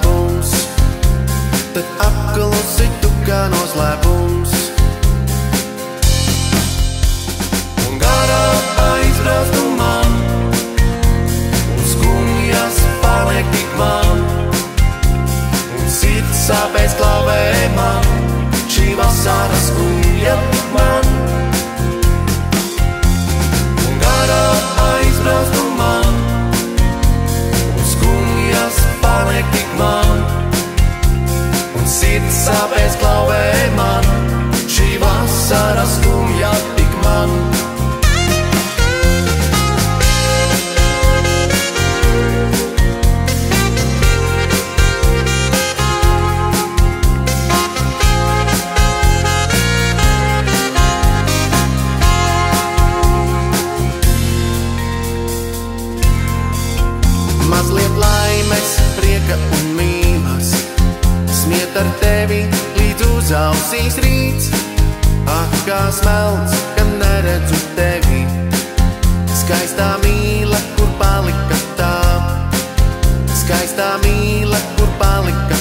noslēpums, tad apklusi tu kā noslēpums. Un garā aizbrauc tu man, un skumjas paliek tik man, un sirds sāpēs klauvē man, šī vasara skumja tik man. Un garā aizbrauc tu man, un skumjas paliek tik man, un sirds sāpēs klauvē man, šī vasara skumja tik man. Mazliet laimes, prieka un mīlas, smiet ar tevi līdz uzausīs rīts. Ak, kā smelts, ka neredzu tevi, skaistā mīla, kur palika tā, skaistā mīla, kur palika